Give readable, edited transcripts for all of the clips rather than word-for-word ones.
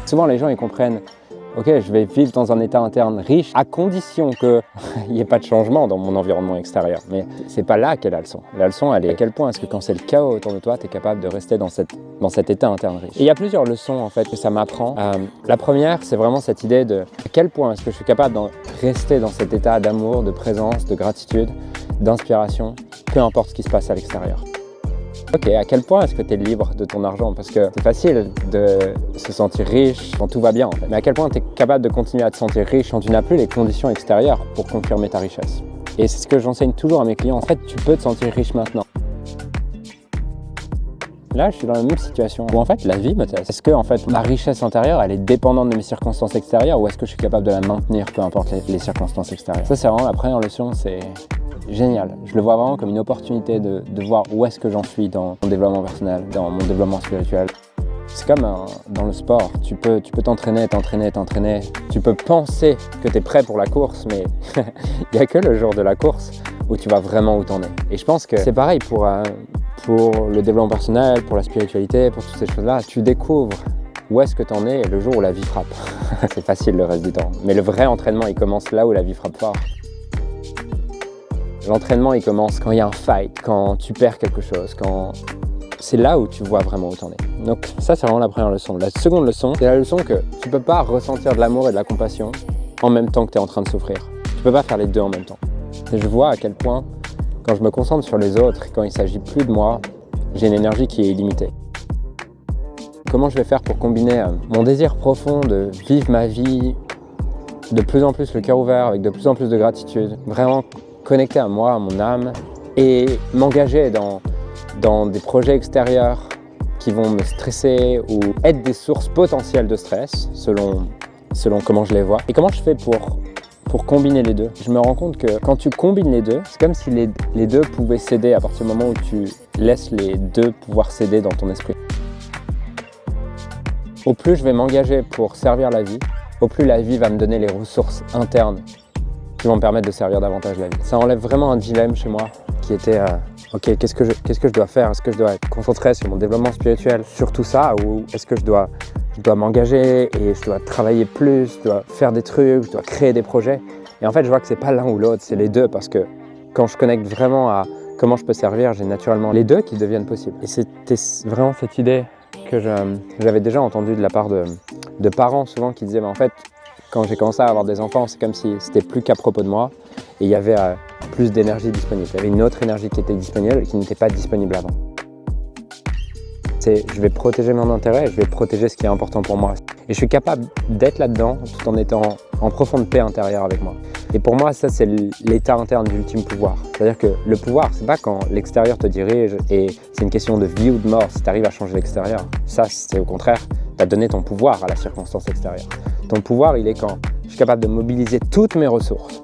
Souvent les gens ils comprennent, ok, je vais vivre dans un état interne riche à condition qu'il n'y ait pas de changement dans mon environnement extérieur. Mais c'est pas là qu'est la leçon. La leçon, elle est à quel point est-ce que quand c'est le chaos autour de toi, tu es capable de rester dans cet état interne riche. Et il y a plusieurs leçons en fait que ça m'apprend. La première, c'est vraiment cette idée de à quel point est-ce que je suis capable de rester dans cet état d'amour, de présence, de gratitude, d'inspiration, peu importe ce qui se passe à l'extérieur. Ok, à quel point est-ce que tu es libre de ton argent? Parce que c'est facile de se sentir riche quand tout va bien en fait. Mais à quel point tu es capable de continuer à te sentir riche quand tu n'as plus les conditions extérieures pour confirmer ta richesse? Et c'est ce que j'enseigne toujours à mes clients. En fait, tu peux te sentir riche maintenant. Là, je suis dans la même situation où en fait la vie me teste. Est-ce que en fait ma richesse intérieure, elle est dépendante de mes circonstances extérieures ou est-ce que je suis capable de la maintenir peu importe les circonstances extérieures? Ça, c'est vraiment la première leçon, c'est génial. Je le vois vraiment comme une opportunité de voir où est-ce que j'en suis dans mon développement personnel, dans mon développement spirituel. C'est comme dans le sport, tu peux t'entraîner. Tu peux penser que tu es prêt pour la course, mais il n'y a que le jour de la course où tu vas vraiment où t'en es. Et je pense que c'est pareil pour le développement personnel, pour la spiritualité, pour toutes ces choses-là. Tu découvres où est-ce que tu en es le jour où la vie frappe. C'est facile le reste du temps. Mais le vrai entraînement, il commence là où la vie frappe fort. L'entraînement, il commence quand il y a un fight, quand tu perds quelque chose, c'est là où tu vois vraiment où t'en es. Donc ça, c'est vraiment la première leçon. La seconde leçon, c'est la leçon que tu peux pas ressentir de l'amour et de la compassion en même temps que tu es en train de souffrir. Tu peux pas faire les deux en même temps. Et je vois à quel point, quand je me concentre sur les autres, quand il s'agit plus de moi, j'ai une énergie qui est illimitée. Comment je vais faire pour combiner mon désir profond de vivre ma vie de plus en plus le cœur ouvert, avec de plus en plus de gratitude, vraiment connecter à moi, à mon âme et m'engager dans des projets extérieurs qui vont me stresser ou être des sources potentielles de stress selon comment je les vois. Et comment je fais pour combiner les deux? Je me rends compte que quand tu combines les deux, c'est comme si les deux pouvaient céder à partir du moment où tu laisses les deux pouvoir céder dans ton esprit. Au plus je vais m'engager pour servir la vie, au plus la vie va me donner les ressources internes qui vont me permettre de servir davantage la vie. Ça enlève vraiment un dilemme chez moi qui était ok, qu'est-ce que je dois faire? Est-ce que je dois être concentré sur mon développement spirituel, sur tout ça, ou est-ce que je dois m'engager et je dois travailler plus, je dois faire des trucs, je dois créer des projets? Et en fait, je vois que c'est pas l'un ou l'autre, c'est les deux, parce que quand je connecte vraiment à comment je peux servir, j'ai naturellement les deux qui deviennent possibles. Et c'était vraiment cette idée que j'avais déjà entendue de la part de parents souvent qui disaient, mais en fait, quand j'ai commencé à avoir des enfants, c'est comme si c'était plus qu'à propos de moi et il y avait plus d'énergie disponible. Il y avait une autre énergie qui était disponible et qui n'était pas disponible avant. Je vais protéger mon intérêt et je vais protéger ce qui est important pour moi. Et je suis capable d'être là-dedans tout en étant en profonde paix intérieure avec moi. Et pour moi, ça, c'est l'état interne du ultime pouvoir. C'est-à-dire que le pouvoir, c'est pas quand l'extérieur te dirige et c'est une question de vie ou de mort si tu arrives à changer l'extérieur. Ça, c'est au contraire, tu as donné ton pouvoir à la circonstance extérieure. Ton pouvoir, il est quand je suis capable de mobiliser toutes mes ressources.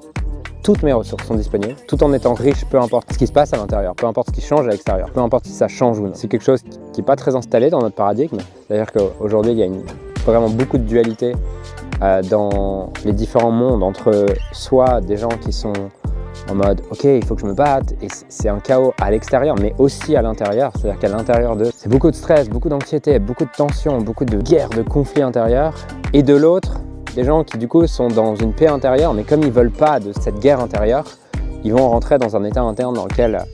Toutes mes ressources sont disponibles, tout en étant riche, peu importe ce qui se passe à l'intérieur, peu importe ce qui change à l'extérieur, peu importe si ça change ou non. C'est quelque chose qui n'est pas très installé dans notre paradigme. C'est-à-dire qu'aujourd'hui, il y a vraiment beaucoup de dualité dans les différents mondes entre soit des gens qui sont en mode « ok, il faut que je me batte » et c'est un chaos à l'extérieur, mais aussi à l'intérieur. C'est-à-dire qu'à l'intérieur d'eux, c'est beaucoup de stress, beaucoup d'anxiété, beaucoup de tension, beaucoup de guerre, de conflits intérieurs. Et de l'autre, des gens qui du coup sont dans une paix intérieure, mais comme ils ne veulent pas de cette guerre intérieure, ils vont rentrer dans un état interne dans lequel,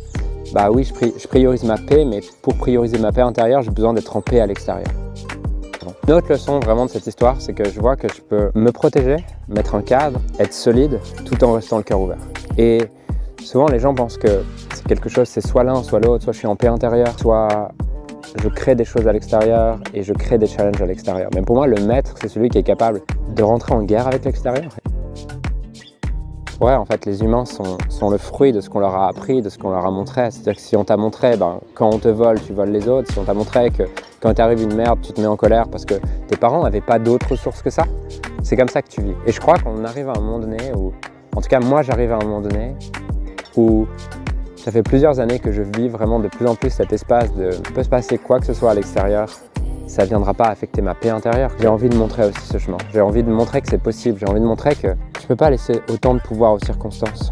bah oui, je priorise ma paix, mais pour prioriser ma paix intérieure, j'ai besoin d'être en paix à l'extérieur. Une autre leçon vraiment de cette histoire, c'est que je vois que je peux me protéger, mettre un cadre, être solide, tout en restant le cœur ouvert. Et souvent, les gens pensent que c'est quelque chose, c'est soit l'un, soit l'autre, soit je suis en paix intérieure, soit je crée des choses à l'extérieur et je crée des challenges à l'extérieur. Mais pour moi, le maître, c'est celui qui est capable de rentrer en guerre avec l'extérieur. Ouais, en fait, les humains sont le fruit de ce qu'on leur a appris, de ce qu'on leur a montré. C'est-à-dire que si on t'a montré, quand on te vole, tu voles les autres. Si on t'a montré que quand t'arrive une merde, tu te mets en colère parce que tes parents n'avaient pas d'autres ressources que ça, c'est comme ça que tu vis. Et je crois qu'on arrive à un moment donné où, en tout cas moi j'arrive à un moment donné où ça fait plusieurs années que je vis vraiment de plus en plus cet espace de il peut se passer quoi que ce soit à l'extérieur, ça ne viendra pas affecter ma paix intérieure. J'ai envie de montrer aussi ce chemin. J'ai envie de montrer que c'est possible. J'ai envie de montrer que tu ne peux pas laisser autant de pouvoir aux circonstances.